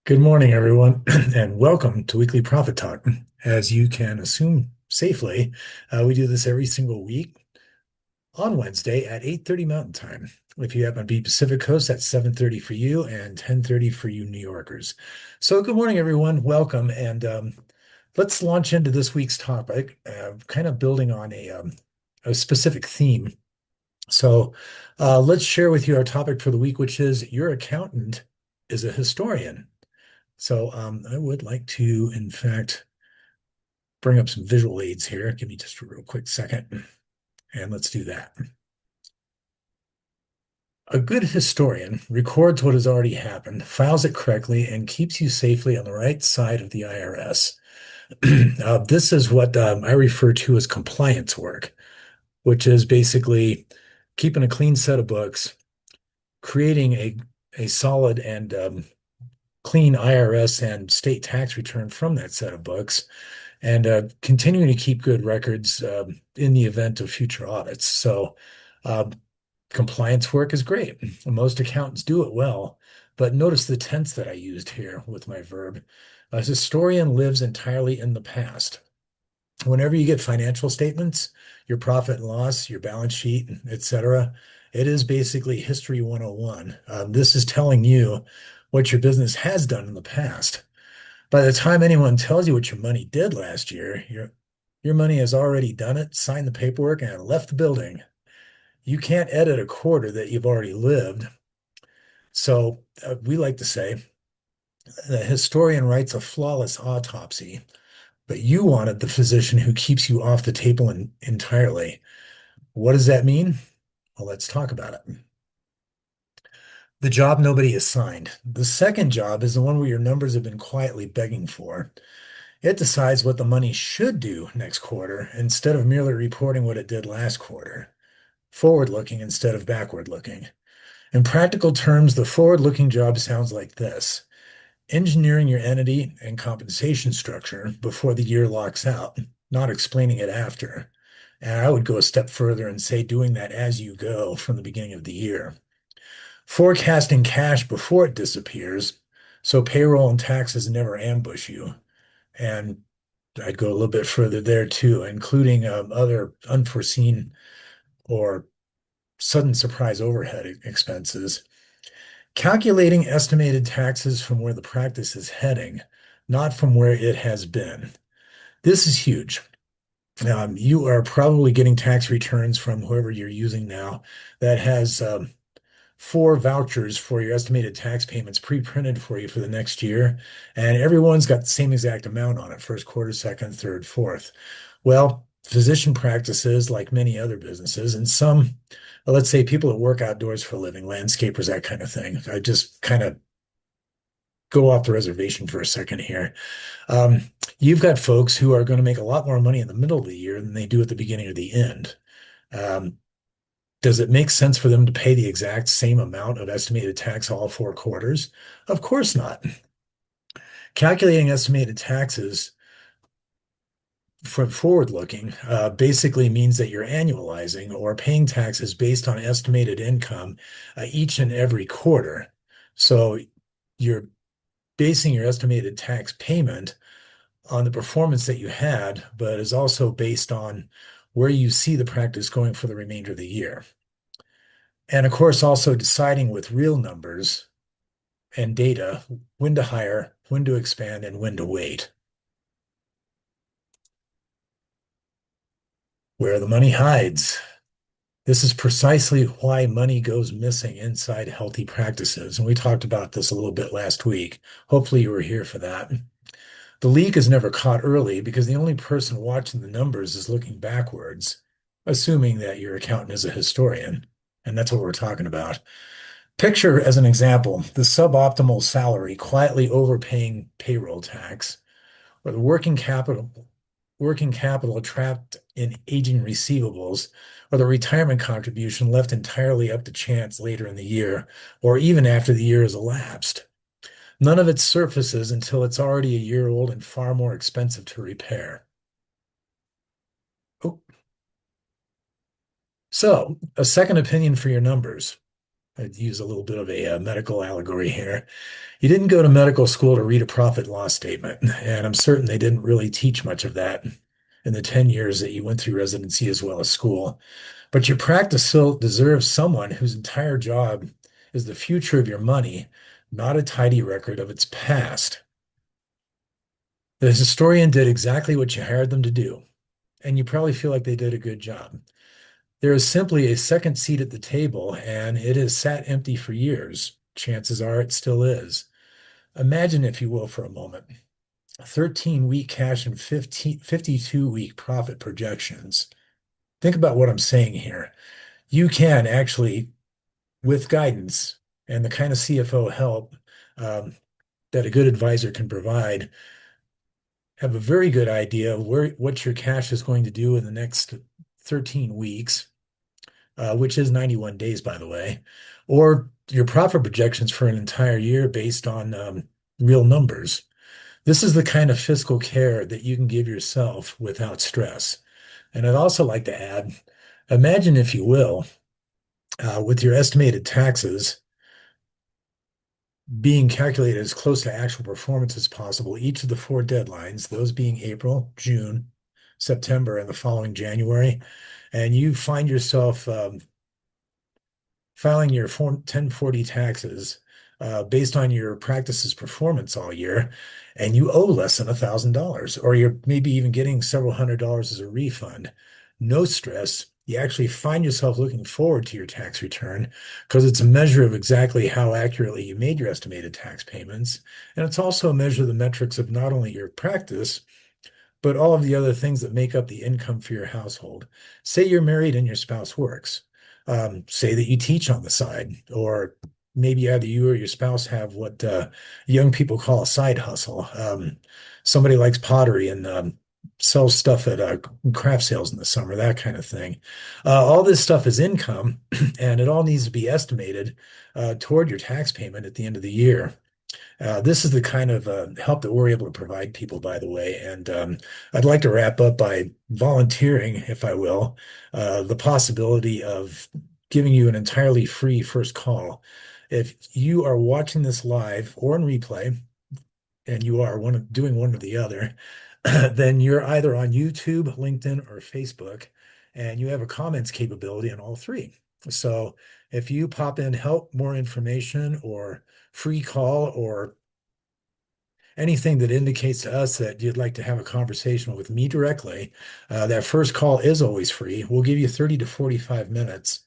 Good morning, everyone, and welcome to Weekly Profit Talk. As you can assume safely, we do this every single week on Wednesday at 8:30 Mountain Time. If you happen to be Pacific Coast, that's 7:30 for you and 10:30 for you New Yorkers. So good morning, everyone. Welcome, and let's launch into this week's topic, kind of building on a specific theme. So let's share with you our topic for the week, which is your accountant is a historian. So I would like to, in fact, bring up some visual aids here. Give me just a real quick second, and let's do that. A good historian records what has already happened, files it correctly, and keeps you safely on the right side of the IRS. This is what I refer to as compliance work, which is basically keeping a clean set of books, creating a solid and clean IRS and state tax return from that set of books, and continuing to keep good records in the event of future audits. So, uh, compliance work is great. Most accountants do it well, but notice the tense that I used here with my verb. A historian lives entirely in the past. Whenever you get financial statements, your profit and loss, your balance sheet, etc., it is basically History 101. This is telling you what your business has done in the past. By the time anyone tells you what your money did last year, your money has already done it, signed the paperwork, and left the building. You can't edit a quarter that you've already lived. So we like to say the historian writes a flawless autopsy, but you wanted the physician who keeps you off the table entirely. What does that mean? Well, let's talk about it. The job nobody assigned. The second job is the one where your numbers have been quietly begging for. It decides what the money should do next quarter instead of merely reporting what it did last quarter. Forward looking instead of backward looking. In practical terms, the forward looking job sounds like this: engineering your entity and compensation structure before the year locks out, not explaining it after. And I would go a step further and say doing that as you go from the beginning of the year. Forecasting cash before it disappears, so payroll and taxes never ambush you. And I'd go a little bit further there too, including other unforeseen or sudden surprise overhead expenses. Calculating estimated taxes from where the practice is heading, not from where it has been. This is huge. You are probably getting tax returns from whoever you're using now that has four vouchers for your estimated tax payments pre-printed for you for the next year, and everyone's got the same exact amount on it: first quarter, second, third, fourth. Well, physician practices, like many other businesses, and some, well, let's say people that work outdoors for a living, landscapers, that kind of thing. I just kind of go off the reservation for a second here. Um, you've got folks who are going to make a lot more money in the middle of the year than they do at the beginning or the end. Um, does it make sense for them to pay the exact same amount of estimated tax all four quarters? Of course not. Calculating estimated taxes from forward looking basically means that you're annualizing or paying taxes based on estimated income each and every quarter. So you're basing your estimated tax payment on the performance that you had, but is also based on where you see the practice going for the remainder of the year. And of course, also deciding with real numbers and data when to hire, when to expand, and when to wait. Where the money hides. This is precisely why money goes missing inside healthy practices. And we talked about this a little bit last week. Hopefully, you were here for that. The leak is never caught early because the only person watching the numbers is looking backwards, assuming that your accountant is a historian. And that's what we're talking about. Picture, as an example, the suboptimal salary quietly overpaying payroll tax, or the working capital trapped in aging receivables, or the retirement contribution left entirely up to chance later in the year, or even after the year has elapsed. None of it surfaces until it's already a year old and far more expensive to repair. Oh, so, a second opinion for your numbers. I'd use a little bit of a medical allegory here. You didn't go to medical school to read a profit and loss statement, and I'm certain they didn't really teach much of that in the 10 years that you went through residency as well as school. But your practice still deserves someone whose entire job is the future of your money, not a tidy record of its past. The historian did exactly what you hired them to do, and you probably feel like they did a good job. There is simply a second seat at the table, and it has sat empty for years. Chances are it still is. Imagine, if you will, for a moment, 13-week cash and 52-week profit projections. Think about what I'm saying here. You can actually, with guidance and the kind of CFO help that a good advisor can provide, have a very good idea of what your cash is going to do in the next 13 weeks, which is 91 days, by the way, or your profit projections for an entire year based on real numbers. This is the kind of fiscal care that you can give yourself without stress. And I'd also like to add, imagine, if you will, with your estimated taxes being calculated as close to actual performance as possible, each of the four deadlines, those being April, June, September, and the following January, and you find yourself filing your Form 1040 taxes based on your practice's performance all year, and you owe less than $1,000, or you're maybe even getting several $100s as a refund. No stress. You actually find yourself looking forward to your tax return because it's a measure of exactly how accurately you made your estimated tax payments. And it's also a measure of the metrics of not only your practice, but all of the other things that make up the income for your household. Say you're married and your spouse works. Say that you teach on the side, or maybe either you or your spouse have what young people call a side hustle. Somebody likes pottery and sells stuff at craft sales in the summer, that kind of thing. All this stuff is income, and it all needs to be estimated toward your tax payment at the end of the year. This is the kind of help that we're able to provide people, by the way. And I'd like to wrap up by volunteering, if I will, the possibility of giving you an entirely free first call. If you are watching this live or in replay, and you are doing one or the other, then you're either on YouTube, LinkedIn, or Facebook, and you have a comments capability on all three. So if you pop in help, more information, or free call, or anything that indicates to us that you'd like to have a conversation with me directly, that first call is always free. We'll give you 30 to 45 minutes,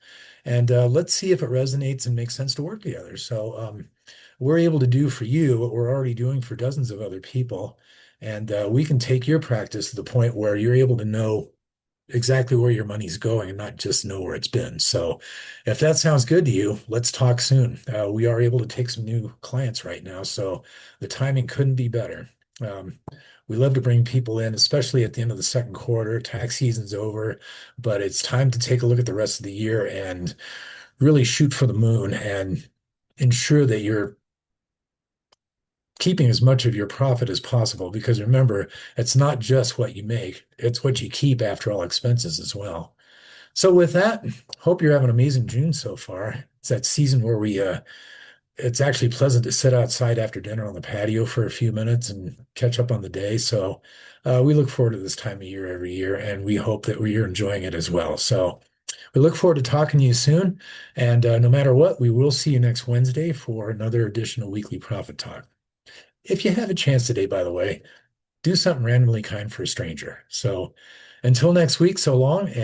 and let's see if it resonates and makes sense to work together. So we're able to do for you what we're already doing for dozens of other people, and we can take your practice to the point where you're able to know exactly where your money's going and not just know where it's been. So if that sounds good to you, let's talk soon. We are able to take some new clients right now, so the timing couldn't be better. We love to bring people in, especially at the end of the second quarter. Tax season's over, but it's time to take a look at the rest of the year and really shoot for the moon and ensure that you're keeping as much of your profit as possible, because remember, it's not just what you make, it's what you keep after all expenses as well. So with that, hope you're having an amazing June so far. It's that season where it's actually pleasant to sit outside after dinner on the patio for a few minutes and catch up on the day. So we look forward to this time of year every year, and we hope that you're enjoying it as well. So we look forward to talking to you soon. And no matter what, we will see you next Wednesday for another edition of Weekly Profit Talk. If you have a chance today, by the way, do something randomly kind for a stranger. So until next week, so long.